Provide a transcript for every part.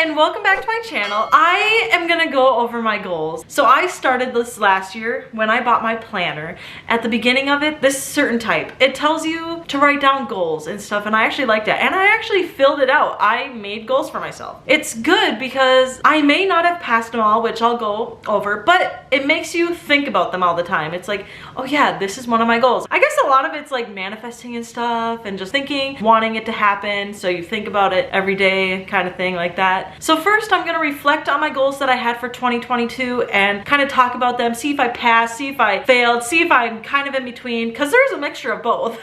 and welcome back to my channel. I am gonna go over my goals. So I started this last year when I bought my planner. At the beginning of it, this certain type, it tells you to write down goals and stuff, and I actually liked it. And I actually filled it out. I made goals for myself. It's good because I may not have passed them all, which I'll go over, but it makes you think about them all the time. It's like, oh yeah, this is one of my goals. I guess a lot of it's like manifesting and stuff and just thinking, wanting it to happen. So you think about it every day kind of thing like that. So first I'm gonna reflect on my goals that I had for 2022 and kind of talk about them, see if I passed, see if I failed, see if I'm kind of in between, because there's a mixture of both.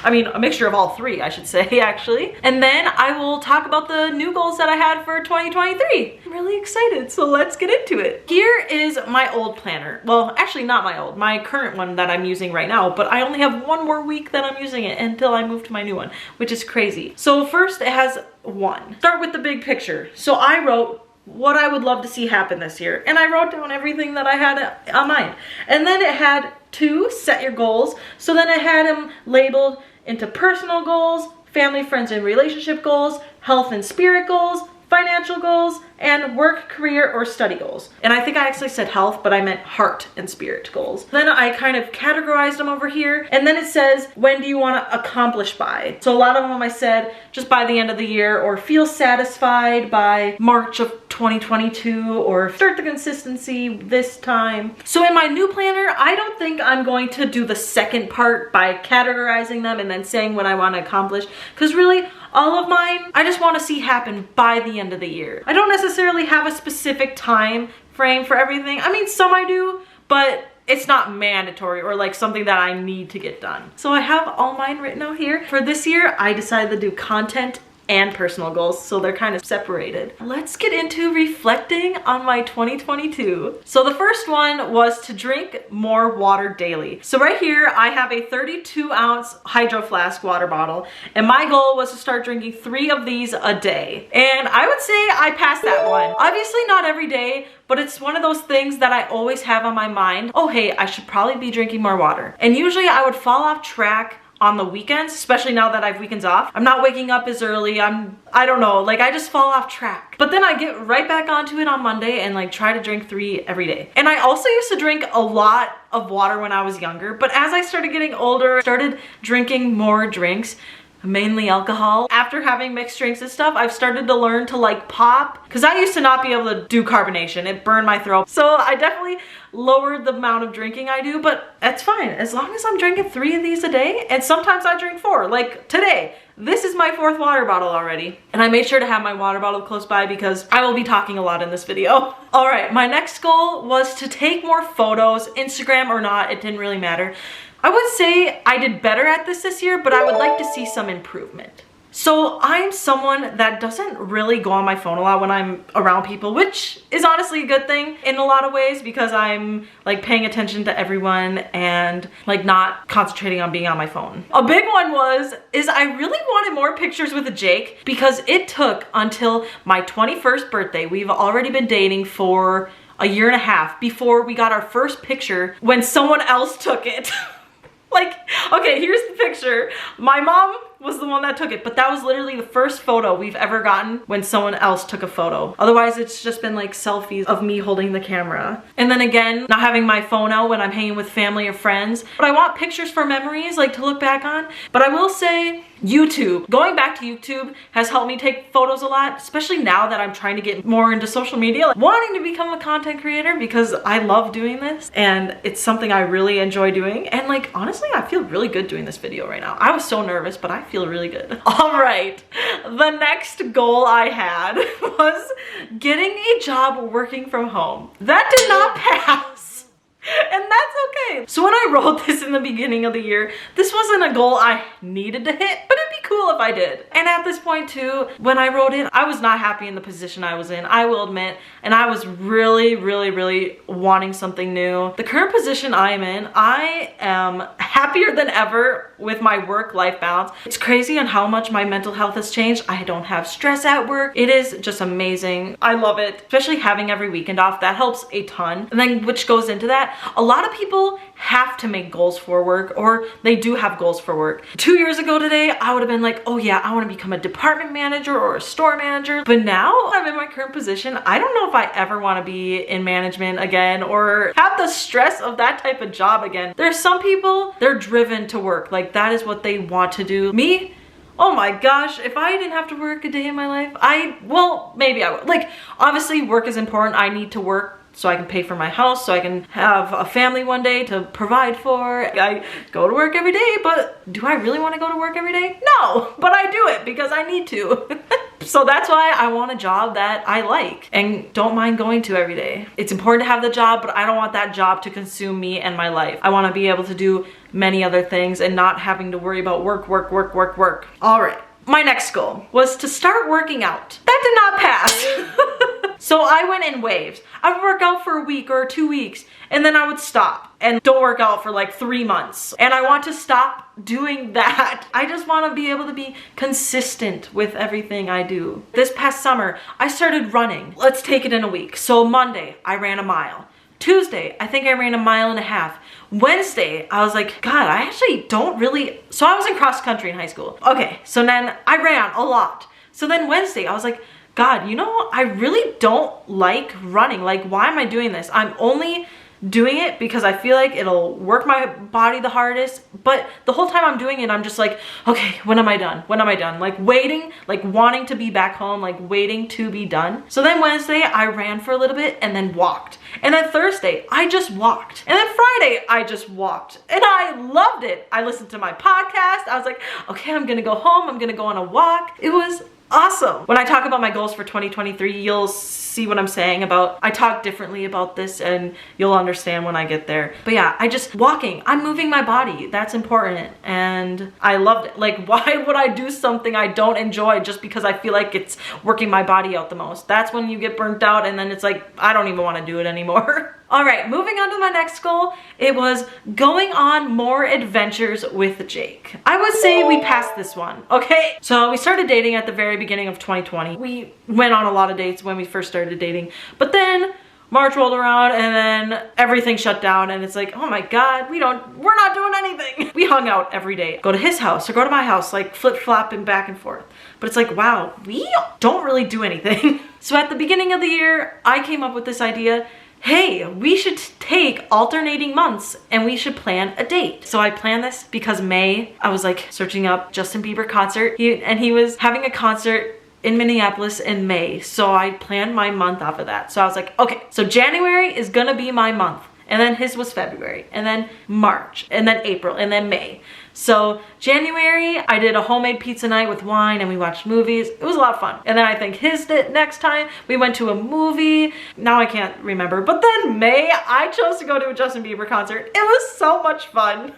I mean, a mixture of all three, I should say, actually. And then I will talk about the new goals that I had for 2023. I'm really excited, so let's get into it. Here is my old planner. Well, actually not my old, my current one that I'm using right now, but I only have one more week that I'm using it until I move to my new one, which is crazy. So first it has one. Start with the big picture. So I wrote what I would love to see happen this year. And I wrote down everything that I had on mine. And then it had 2, set your goals. So then I had them labeled into personal goals, family, friends, and relationship goals, health and spirit goals, financial goals, and work, career, or study goals. And I think I actually said health, but I meant heart and spirit goals. Then I kind of categorized them over here. And then it says, when do you want to accomplish by? So a lot of them I said just by the end of the year, or feel satisfied by March of 2022, or start the consistency this time. So in my new planner, I don't think I'm going to do the second part by categorizing them and then saying what I want to accomplish, because really, all of mine, I just want to see happen by the end of the year. I don't necessarily have a specific time frame for everything. I mean, some I do, but it's not mandatory or like something that I need to get done. So I have all mine written out here. For this year, I decided to do content and personal goals, so they're kind of separated. Let's get into reflecting on my 2022. So the first one was to drink more water daily. So right here, I have a 32-ounce Hydro Flask water bottle, and my goal was to start drinking 3 of these a day. And I would say I passed that one. Obviously not every day, but it's one of those things that I always have on my mind. Oh, hey, I should probably be drinking more water. And usually I would fall off track on the weekends, especially now that I have weekends off. I'm not waking up as early. I don't know, like I just fall off track. But then I get right back onto it on Monday and like try to drink 3 every day. And I also used to drink a lot of water when I was younger, but as I started getting older, I started drinking more drinks, mainly alcohol. After having mixed drinks and stuff, I've started to learn to like pop, because I used to not be able to do carbonation. It burned my throat. So I definitely lowered the amount of drinking I do, but that's fine. As long as I'm drinking 3 of these a day, and sometimes I drink 4, like today. This is my 4th water bottle already. And I made sure to have my water bottle close by because I will be talking a lot in this video. All right, my next goal was to take more photos, Instagram or not, it didn't really matter. I would say I did better at this year, but I would like to see some improvement. So I'm someone that doesn't really go on my phone a lot when I'm around people, which is honestly a good thing in a lot of ways because I'm like paying attention to everyone and like not concentrating on being on my phone. A big one is I really wanted more pictures with Jake because it took until my 21st birthday. We've already been dating for a year and a half before we got our first picture when someone else took it. Like, okay, here's the picture. My mom was the one that took it, but that was literally the first photo we've ever gotten when someone else took a photo. Otherwise, it's just been like selfies of me holding the camera. And then again, not having my phone out when I'm hanging with family or friends. But I want pictures for memories, like to look back on. But I will say, YouTube. Going back to YouTube has helped me take photos a lot, especially now that I'm trying to get more into social media, like wanting to become a content creator because I love doing this and it's something I really enjoy doing. And like, honestly, I feel really good doing this video right now. I was so nervous, but I feel really good. All right, the next goal I had was getting a job working from home. That did not pass. And that's okay. So when I wrote this in the beginning of the year, this wasn't a goal I needed to hit, but it'd be cool if I did. And at this point too, when I wrote it, I was not happy in the position I was in, I will admit, and I was really wanting something new. The current position I am in, I am happier than ever with my work-life balance. It's crazy on how much my mental health has changed. I don't have stress at work. It is just amazing. I love it, especially having every weekend off. That helps a ton. And then which goes into that, a lot of people have to make goals for work, or they do have goals for work. 2 years ago today, I would have been like, oh yeah, I want to become a department manager or a store manager. But now I'm in my current position. I don't know if I ever want to be in management again or have the stress of that type of job again. There's some people, they're driven to work. Like that is what they want to do. Me, oh my gosh, if I didn't have to work a day in my life, well, maybe I would. Like, obviously work is important. I need to work so I can pay for my house, so I can have a family one day to provide for. I go to work every day, but do I really want to go to work every day? No, but I do it because I need to. So that's why I want a job that I like and don't mind going to every day. It's important to have the job, but I don't want that job to consume me and my life. I want to be able to do many other things and not having to worry about work. All right, my next goal was to start working out. That did not pass. So I went in waves. I would work out for a week or 2 weeks, and then I would stop and don't work out for like 3 months. And I want to stop doing that. I just want to be able to be consistent with everything I do. This past summer, I started running. Let's take it in a week. So Monday, I ran a mile. Tuesday, I think I ran 1.5 miles. Wednesday, I was like, God, I actually don't really, so I was in cross country in high school. Okay, so then I ran a lot. So then Wednesday, I was like, God, you know, I really don't like running. Like, why am I doing this? I'm only doing it because I feel like it'll work my body the hardest. But the whole time I'm doing it, I'm just like, okay, when am I done? When am I done? Like waiting, like wanting to be back home, like waiting to be done. So then Wednesday, I ran for a little bit and then walked. And then Thursday, I just walked. And then Friday, I just walked. And I loved it. I listened to my podcast. I was like, okay, I'm gonna go home. I'm gonna go on a walk. It was awesome. When I talk about my goals for 2023, you'll see what I'm saying about, I talk differently about this and you'll understand when I get there. But yeah, walking, I'm moving my body. That's important. And I loved it. Like, why would I do something I don't enjoy just because I feel like it's working my body out the most? That's when you get burnt out and then it's like, I don't even want to do it anymore. All right, moving on to my next goal. It was going on more adventures with Jake. I would say we passed this one, okay? So we started dating at the very beginning of 2020. We went on a lot of dates when we first started dating, but then March rolled around and then everything shut down and it's like, oh my God, we're not doing anything. We hung out every day. Go to his house or go to my house, like flip-flopping back and forth. But it's like, wow, we don't really do anything. So at the beginning of the year, I came up with this idea. Hey, we should take alternating months and we should plan a date. So I planned this because May, I was like searching up Justin Bieber concert and he was having a concert in Minneapolis in May. So I planned my month off of that. So I was like, okay, so January is gonna be my month. And then his was February, and then March, and then April, and then May. So January, I did a homemade pizza night with wine and we watched movies. It was a lot of fun. And then I think his next time, we went to a movie. Now I can't remember. But then May, I chose to go to a Justin Bieber concert. It was so much fun.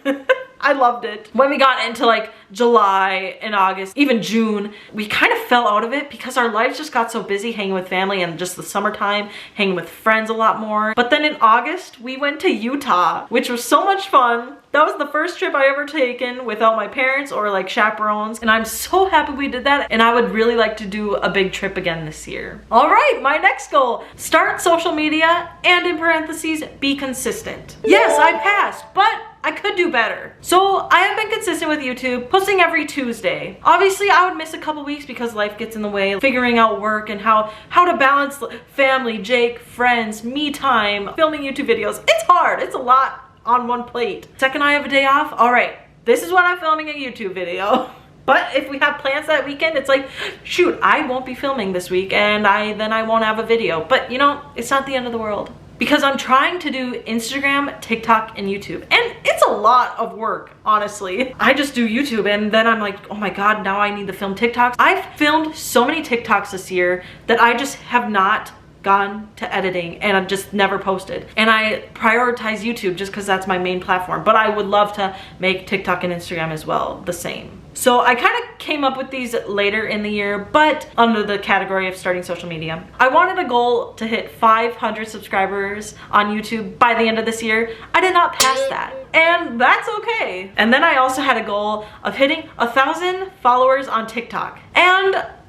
I loved it. When we got into like July and August, even June, we kind of fell out of it because our lives just got so busy hanging with family and just the summertime, hanging with friends a lot more. But then in August, we went to Utah, which was so much fun. That was the first trip I ever taken without my parents or like chaperones. And I'm so happy we did that. And I would really like to do a big trip again this year. All right, my next goal, start social media and in parentheses, be consistent. Yes, I passed, but I could do better. So I have been consistent with YouTube, posting every Tuesday. Obviously I would miss a couple weeks because life gets in the way, figuring out work and how to balance family, Jake, friends, me time, filming YouTube videos. It's hard, it's a lot on one plate. Second I have a day off, all right, this is when I'm filming a YouTube video. But if we have plans that weekend, it's like, shoot, I won't be filming this week and then I won't have a video. But you know, it's not the end of the world. Because I'm trying to do Instagram, TikTok, and YouTube. And it's a lot of work, honestly. I just do YouTube and then I'm like, oh my God, now I need to film TikToks. I've filmed so many TikToks this year that I just have not gone to editing and I've just never posted. And I prioritize YouTube just because that's my main platform. But I would love to make TikTok and Instagram as well the same. So I kind of came up with these later in the year, but under the category of starting social media. I wanted a goal to hit 500 subscribers on YouTube by the end of this year. I did not pass that, and that's okay. And then I also had a goal of hitting 1,000 followers on TikTok. And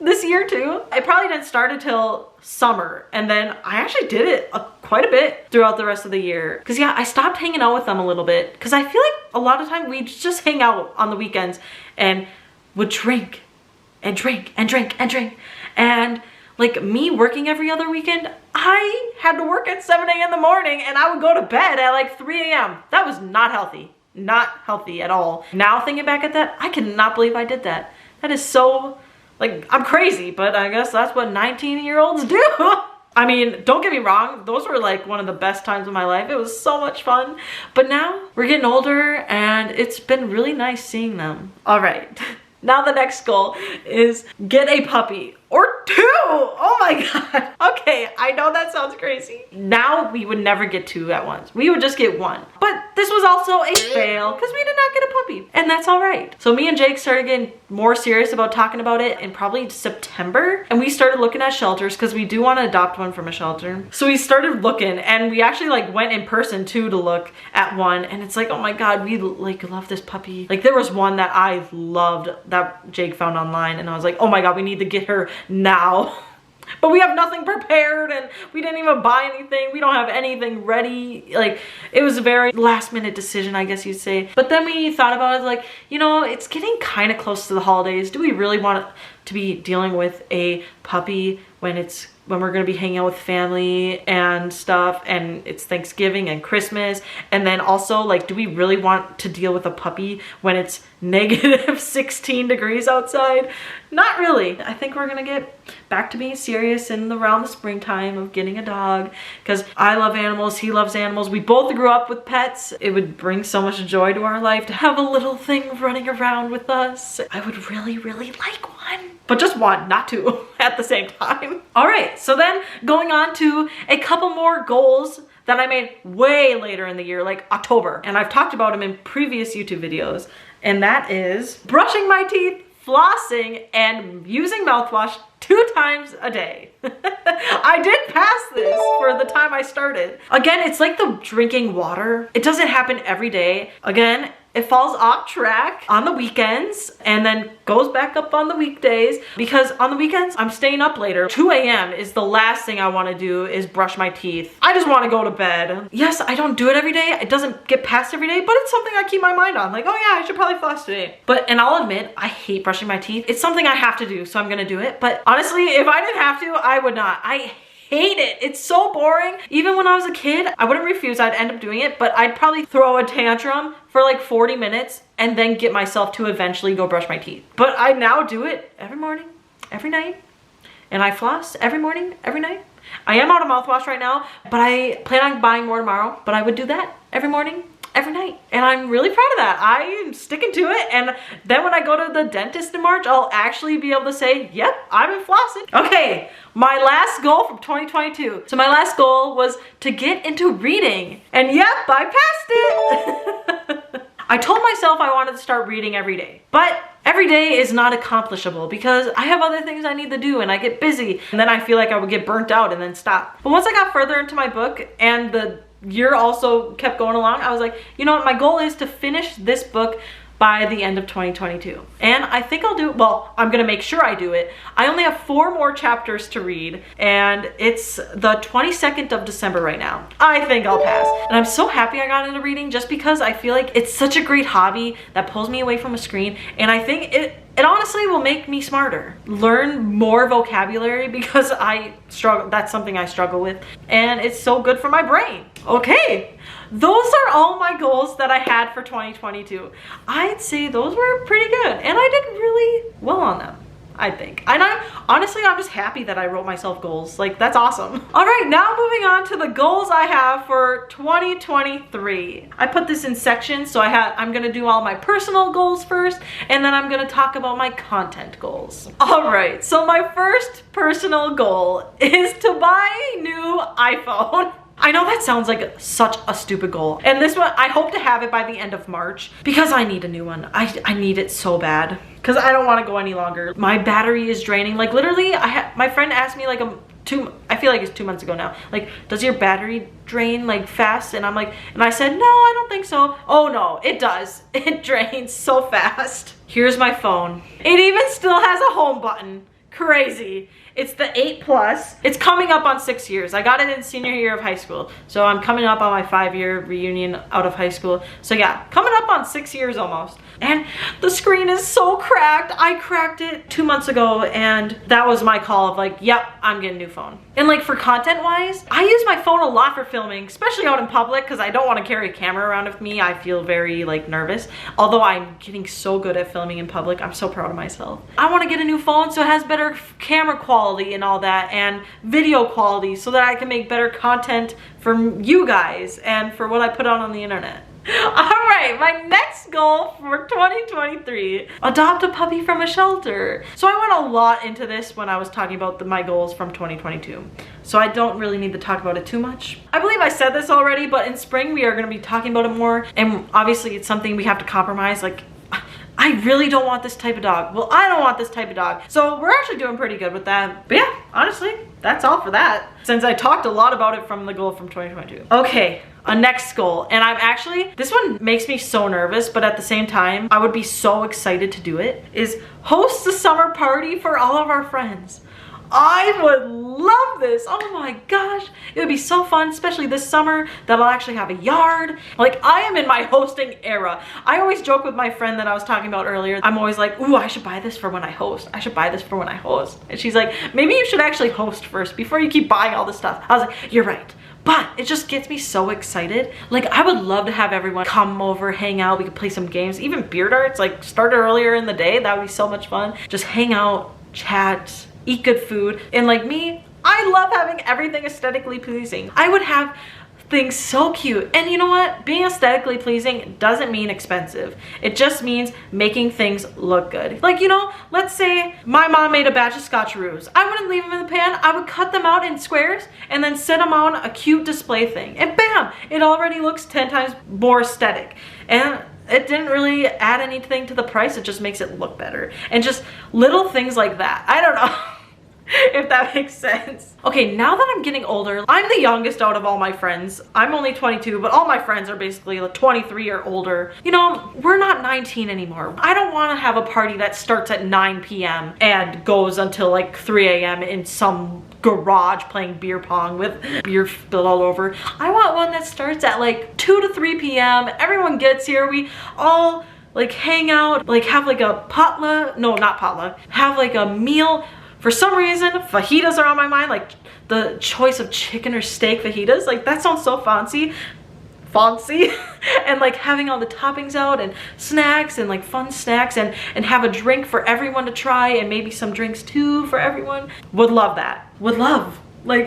this year too. It probably didn't start until summer, and then I actually did it quite a bit throughout the rest of the year. Because yeah, I stopped hanging out with them a little bit because I feel like a lot of time we just hang out on the weekends and would drink and drink and drink and drink. And like me working every other weekend, I had to work at 7 a.m. in the morning and I would go to bed at like 3 a.m. That was not healthy. Not healthy at all. Now thinking back at that, I cannot believe I did that. That is so, like, I'm crazy, but I guess that's what 19-year-olds do. I mean, don't get me wrong, those were like one of the best times of my life. It was so much fun. But now we're getting older and it's been really nice seeing them. All right, now the next goal is get a puppy. Or 2! Oh my god. Okay, I know that sounds crazy. Now we would never get 2 at once. We would just get 1. But this was also a fail because we did not get a puppy. And that's all right. So me and Jake started getting more serious about talking about it in probably September. And we started looking at shelters because we do want to adopt one from a shelter. So we started looking, and we actually like went in person too to look at one. And it's like, oh my god, we like love this puppy. Like there was one that I loved that Jake found online, and I was like, oh my god, we need to get her now. But we have nothing prepared and we didn't even buy anything. We don't have anything ready. Like, it was a very last minute decision, I guess you'd say. But then we thought about it, like, you know, it's getting kind of close to the holidays. Do we really want to be dealing with a puppy when we're gonna be hanging out with family and stuff, and it's Thanksgiving and Christmas? And then also, like, do we really want to deal with a puppy when it's negative 16 degrees outside? Not really. I think we're gonna get back to being serious in around the springtime of getting a dog, because I love animals, he loves animals. We both grew up with pets. It would bring so much joy to our life to have a little thing running around with us. I would really, really like one. But just one, not 2 at the same time. All right, so then going on to a couple more goals that I made way later in the year, like October. And I've talked about them in previous YouTube videos. And that is brushing my teeth, flossing, and using mouthwash 2 times a day. I did pass this for the time I started. Again, it's like the drinking water. It doesn't happen every day. Again, it falls off track on the weekends and then goes back up on the weekdays, because on the weekends I'm staying up later. 2 a.m. is the last thing I want to do, is brush my teeth. I just want to go to bed. Yes, I don't do it every day. It doesn't get passed every day, but it's something I keep my mind on. Like, oh yeah, I should probably floss today. And I'll admit, I hate brushing my teeth. It's something I have to do, so I'm gonna do it. But honestly, if I didn't have to, I would not. I hate it. It's so boring. Even when I was a kid, I wouldn't refuse. I'd end up doing it, but I'd probably throw a tantrum for like 40 minutes and then get myself to eventually go brush my teeth. But I now do it every morning, every night, and I floss every morning, every night. I am out of mouthwash right now, but I plan on buying more tomorrow. But I would do that every morning, every night, and I'm really proud of that. I am sticking to it, and then when I go to the dentist in March, I'll actually be able to say, yep, I've been flossing. Okay, my last goal from 2022. So my last goal was to get into reading, and yep, I passed it. I told myself I wanted to start reading every day, but every day is not accomplishable because I have other things I need to do and I get busy, and then I feel like I would get burnt out and then stop. But once I got further into my book and the year also kept going along, I was like, you know what, my goal is to finish this book by the end of 2022. And I think I'll do, well, I'm gonna make sure I do it. I only have 4 more chapters to read, and it's the 22nd of December right now. I think I'll pass. And I'm so happy I got into reading, just because I feel like it's such a great hobby that pulls me away from a screen, and I think it honestly will make me smarter. Learn more vocabulary, because I struggle, that's something I struggle with, and it's so good for my brain. Okay, those are all my goals that I had for 2022. I'd say those were pretty good, and I did really well on them, I think. And I'm just happy that I wrote myself goals. Like, that's awesome. All right, now moving on to the goals I have for 2023. I put this in sections, so I'm gonna do all my personal goals first, and then I'm gonna talk about my content goals. All right, so my first personal goal is to buy a new iPhone. I know that sounds like such a stupid goal. And this one, I hope to have it by the end of March, because I need a new one. I need it so bad, because I don't want to go any longer. My battery is draining. Like, literally, my friend asked me like I feel like it's 2 months ago now, like, does your battery drain like fast? And I said, no, I don't think so. Oh no, it does. It drains so fast. Here's my phone. It even still has a home button. crazy. It's the 8 Plus. It's coming up on 6 years. I got it in senior year of high school. So I'm coming up on my 5-year reunion out of high school. So yeah, coming up on 6 years almost. And the screen is so cracked. I cracked it 2 months ago and that was my call of like, yep, I'm getting a new phone. And like for content wise, I use my phone a lot for filming, especially out in public because I don't want to carry a camera around with me. I feel very like nervous. Although I'm getting so good at filming in public, I'm so proud of myself. I want to get a new phone so it has better camera quality and all that and video quality so that I can make better content for you guys and for what I put out on the internet. Alright, my next goal for 2023, adopt a puppy from a shelter. So I went a lot into this when I was talking about my goals from 2022. So I don't really need to talk about it too much. I believe I said this already, but in spring we are going to be talking about it more. And obviously it's something we have to compromise. Like, I really don't want this type of dog. Well, I don't want this type of dog. So we're actually doing pretty good with that. But yeah, honestly, that's all for that. Since I talked a lot about it from the goal from 2022. Okay. A next goal, and I'm actually, this one makes me so nervous, but at the same time, I would be so excited to do it, is host a summer party for all of our friends. I would love this. Oh my gosh. It would be so fun, especially this summer that I'll actually have a yard. Like, I am in my hosting era. I always joke with my friend that I was talking about earlier. I'm always like, ooh, I should buy this for when I host. I should buy this for when I host. And she's like, maybe you should actually host first before you keep buying all this stuff. I was like, you're right. But it just gets me so excited. Like, I would love to have everyone come over, hang out. We could play some games, even beer darts, like start earlier in the day. That would be so much fun. Just hang out, chat, eat good food. And like me, I love having everything aesthetically pleasing. I would have things so cute. And you know what? Being aesthetically pleasing doesn't mean expensive. It just means making things look good. Like, you know, let's say my mom made a batch of scotcheroos. I wouldn't leave them in the pan. I would cut them out in squares and then set them on a cute display thing. And bam, it already looks 10 times more aesthetic. And it didn't really add anything to the price. It just makes it look better. And just little things like that. I don't know. If that makes sense. Okay, now that I'm getting older, I'm the youngest out of all my friends. I'm only 22, but all my friends are basically like 23 or older. You know, we're not 19 anymore. I don't want to have a party that starts at 9 p.m. and goes until like 3 a.m. in some garage playing beer pong with beer spilled all over. I want one that starts at like 2 to 3 p.m. Everyone gets here. We all like hang out, like have like a potluck. No, not potluck. Have like a meal. For some reason, fajitas are on my mind, like the choice of chicken or steak fajitas. Like, that sounds so fancy. And like having all the toppings out and snacks and like fun snacks and have a drink for everyone to try and maybe some drinks too for everyone. Would love that. Would love. But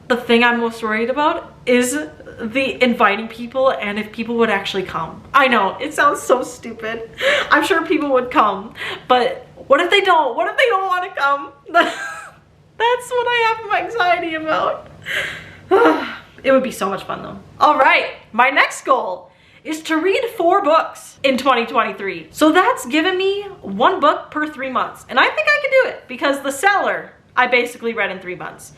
the thing I'm most worried about is the inviting people and if people would actually come. I know, it sounds so stupid. I'm sure people would come, but what if they don't? What if they don't want to come? That's what I have my anxiety about. It would be so much fun though. All right, my next goal is to read 4 books in 2023. So that's given me 1 book per 3 months. And I think I can do it because The Cellar, I basically read in 3 months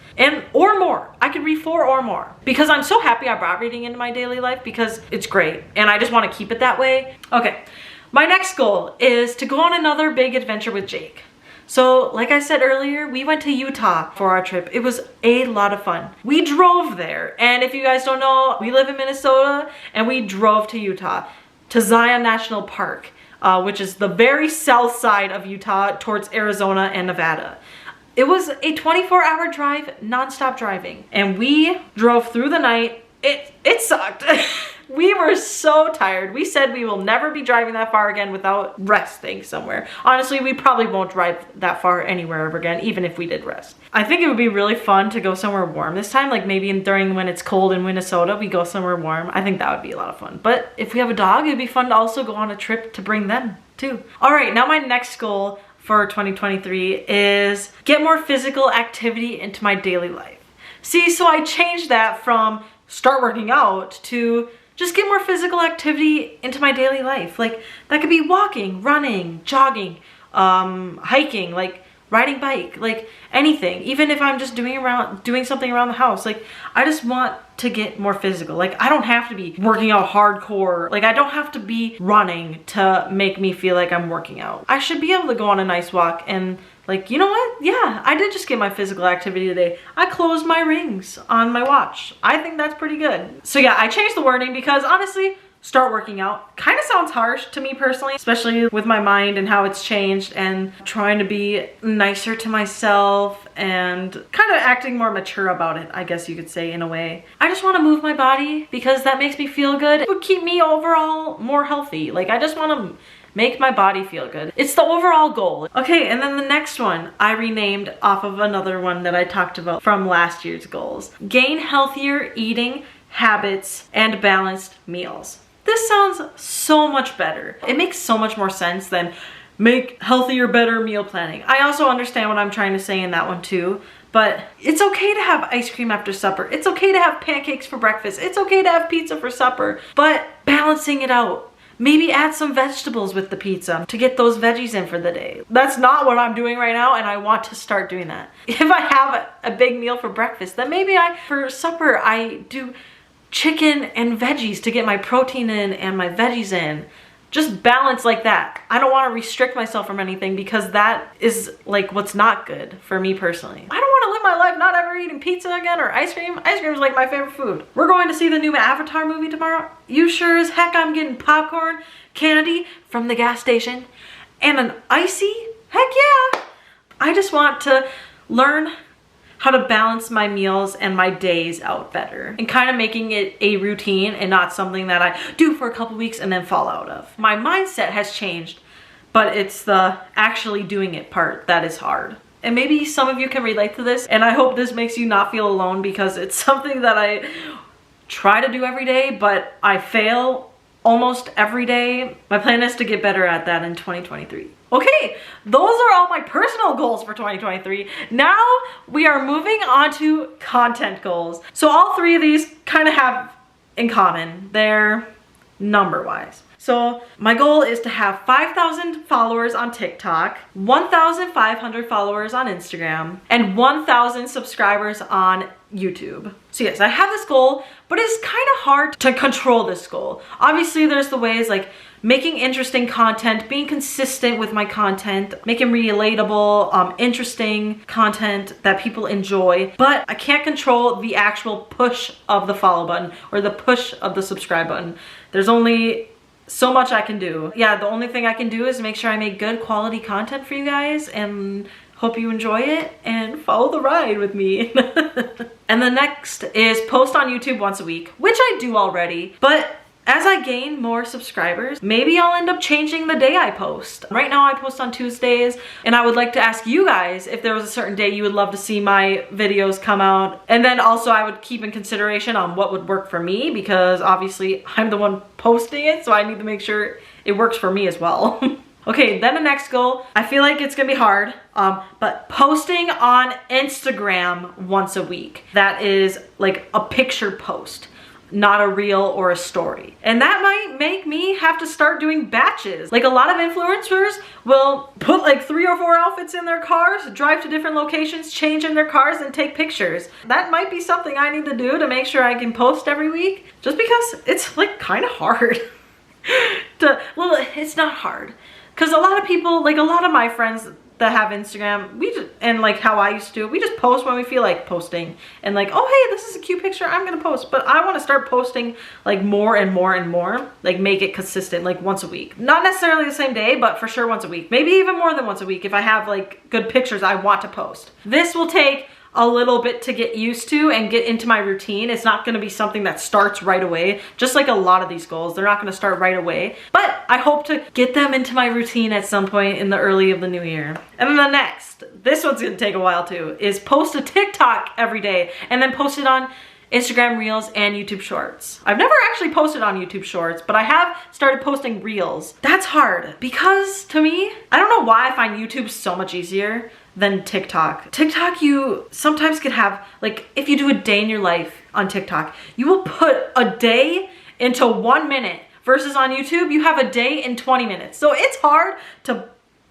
or more. I could read 4 or more because I'm so happy I brought reading into my daily life because it's great and I just want to keep it that way. Okay, my next goal is to go on another big adventure with Jake. So like I said earlier, we went to Utah for our trip. It was a lot of fun. We drove there. And if you guys don't know, we live in Minnesota and we drove to Utah, to Zion National Park, which is the very south side of Utah towards Arizona and Nevada. It was a 24-hour drive, non-stop driving. And we drove through the night. It sucked. We were so tired. We said we will never be driving that far again without resting somewhere. Honestly, we probably won't drive that far anywhere ever again, even if we did rest. I think it would be really fun to go somewhere warm this time, like maybe during when it's cold in Minnesota, we go somewhere warm. I think that would be a lot of fun. But if we have a dog, it'd be fun to also go on a trip to bring them too. All right, now my next goal for 2023 is get more physical activity into my daily life. See, so I changed that from start working out to just get more physical activity into my daily life. Like, that could be walking, running, jogging, hiking, like riding bike, like anything. Even if I'm just doing something around the house, like I just want to get more physical. Like I don't have to be working out hardcore. Like I don't have to be running to make me feel like I'm working out. I should be able to go on a nice walk and like, you know what? Yeah, I did just get my physical activity today. I closed my rings on my watch. I think that's pretty good. So yeah, I changed the wording because honestly, start working out kind of sounds harsh to me personally, especially with my mind and how it's changed and trying to be nicer to myself and kind of acting more mature about it, I guess you could say, in a way. I just want to move my body because that makes me feel good. It would keep me overall more healthy. Like I just want to make my body feel good. It's the overall goal. Okay, and then the next one I renamed off of another one that I talked about from last year's goals. Gain healthier eating habits and balanced meals. This sounds so much better. It makes so much more sense than make healthier, better meal planning. I also understand what I'm trying to say in that one too, but it's okay to have ice cream after supper. It's okay to have pancakes for breakfast. It's okay to have pizza for supper, but balancing it out. Maybe add some vegetables with the pizza to get those veggies in for the day. That's not what I'm doing right now, and I want to start doing that. If I have a big meal for breakfast, then maybe for supper, I do chicken and veggies to get my protein in and my veggies in. Just balance like that. I don't want to restrict myself from anything because that is like what's not good for me personally. I don't want to live my life not ever eating pizza again or ice cream. Ice cream is like my favorite food. We're going to see the new Avatar movie tomorrow. You sure as heck I'm getting popcorn, candy from the gas station, and an icy? Heck yeah! I just want to learn how to balance my meals and my days out better and kind of making it a routine and not something that I do for a couple weeks and then fall out of. My mindset has changed, but it's the actually doing it part that is hard. And maybe some of you can relate to this, and I hope this makes you not feel alone because it's something that I try to do every day, but I fail almost every day. My plan is to get better at that in 2023. Okay, those are all my personal goals for 2023. Now we are moving on to content goals. So all three of these kind of have in common. They're number-wise. So my goal is to have 5,000 followers on TikTok, 1,500 followers on Instagram, and 1,000 subscribers on YouTube. So yes, I have this goal, but it's kind of hard to control this goal. Obviously, there's the ways like making interesting content, being consistent with my content, making relatable, interesting content that people enjoy, but I can't control the actual push of the follow button or the push of the subscribe button. There's only so much I can do. Yeah, the only thing I can do is make sure I make good quality content for you guys and hope you enjoy it and follow the ride with me. And the next is post on YouTube once a week, which I do already, but as I gain more subscribers, maybe I'll end up changing the day I post. Right now I post on Tuesdays, and I would like to ask you guys if there was a certain day you would love to see my videos come out. And then also I would keep in consideration on what would work for me because obviously I'm the one posting it, so I need to make sure it works for me as well. Okay, then the next goal, I feel like it's gonna be hard, but posting on Instagram once a week. That is like a picture post, not a reel or a story. And that might make me have to start doing batches. Like a lot of influencers will put like 3 or 4 outfits in their cars, drive to different locations, change in their cars and take pictures. That might be something I need to do to make sure I can post every week, just because it's like kind of hard. Well, it's not hard. Because a lot of people, like a lot of my friends that have Instagram, and like how I used to, we just post when we feel like posting. And like, oh hey, this is a cute picture, I'm gonna post. But I wanna start posting like more and more and more, like make it consistent, like once a week. Not necessarily the same day, but for sure once a week. Maybe even more than once a week if I have like good pictures I want to post. This will take a little bit to get used to and get into my routine. It's not gonna be something that starts right away. Just like a lot of these goals, they're not gonna start right away. But I hope to get them into my routine at some point in the early of the new year. And then the next, this one's gonna take a while too, is post a TikTok every day and then post it on Instagram Reels and YouTube Shorts. I've never actually posted on YouTube Shorts, but I have started posting Reels. That's hard because to me, I don't know why I find YouTube so much easier than TikTok. TikTok, you sometimes can have, like if you do a day in your life on TikTok, you will put a day into 1 minute versus on YouTube, you have a day in 20 minutes. So it's hard to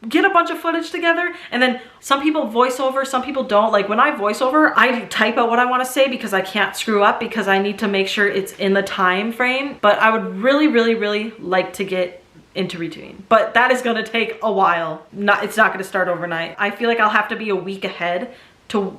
get a bunch of footage together, and then some people voice over, some people don't. Like when I voice over, I type out what I want to say because I can't screw up, because I need to make sure it's in the time frame. But I would really, really, really like to get into retweeting, but that is going to take a while. It's not going to start overnight. I feel like I'll have to be a week ahead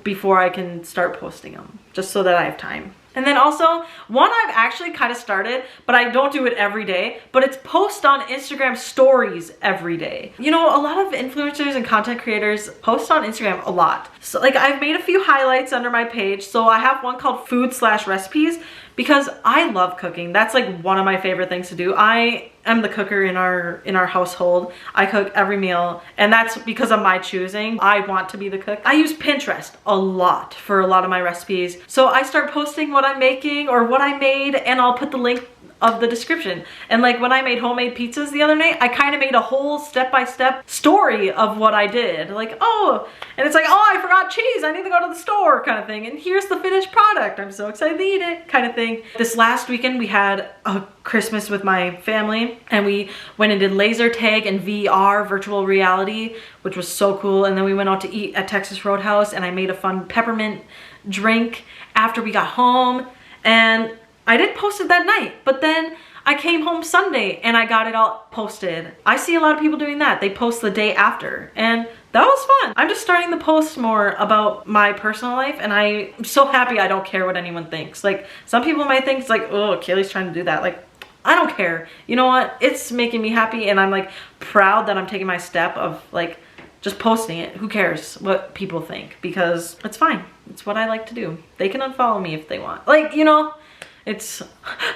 before I can start posting them, just so that I have time. And then also, one I've actually kind of started, but I don't do it every day, but it's post on Instagram stories every day. You know, a lot of influencers and content creators post on Instagram a lot. So like I've made a few highlights under my page. So I have one called food/recipes, because I love cooking. That's like one of my favorite things to do. I am the cooker in our household. I cook every meal, and that's because of my choosing. I want to be the cook. I use Pinterest a lot for a lot of my recipes. So I start posting what I'm making or what I made, and I'll put the link of the description. And like when I made homemade pizzas the other night, I kind of made a whole step-by-step story of what I did. Like, oh, and it's like, oh, I forgot cheese, I need to go to the store kind of thing. And here's the finished product. I'm so excited to eat it kind of thing. This last weekend we had a Christmas with my family, and we went and did laser tag and VR, virtual reality, which was so cool. And then we went out to eat at Texas Roadhouse, and I made a fun peppermint drink after we got home. And I did post it that night, but then I came home Sunday and I got it all posted. I see a lot of people doing that. They post the day after, and that was fun. I'm just starting to post more about my personal life, and I'm so happy I don't care what anyone thinks. Like some people might think it's like, oh, Kaylee's trying to do that. Like, I don't care. You know what? It's making me happy, and I'm like proud that I'm taking my step of like just posting it. Who cares what people think? Because it's fine. It's what I like to do. They can unfollow me if they want. Like, you know, it's,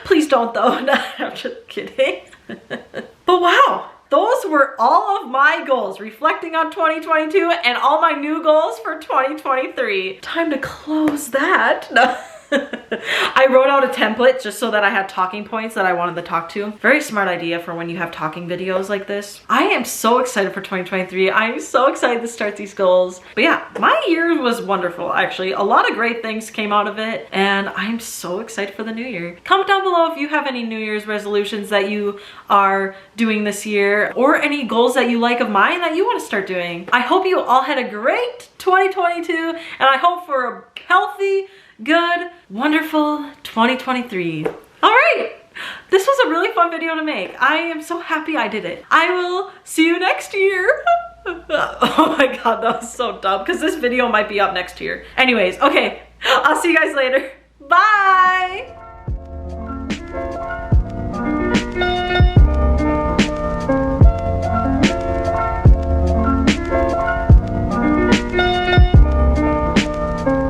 please don't though. No, I'm just kidding. But wow, those were all of my goals, reflecting on 2022 and all my new goals for 2023. Time to close that. No. I wrote out a template just so that I had talking points that I wanted to talk to. Very smart idea for when you have talking videos like this. I am so excited for 2023. I'm so excited to start these goals. But yeah, my year was wonderful actually. A lot of great things came out of it, and I'm so excited for the new year. Comment down below if you have any New Year's resolutions that you are doing this year, or any goals that you like of mine that you want to start doing. I hope you all had a great 2022, and I hope for a healthy, good, wonderful 2023. All right, this was a really fun video to make. I am so happy I did it. I will see you next year. Oh my god, that was so dumb, because this video might be up next year. Anyways, okay, I'll see you guys later. Bye.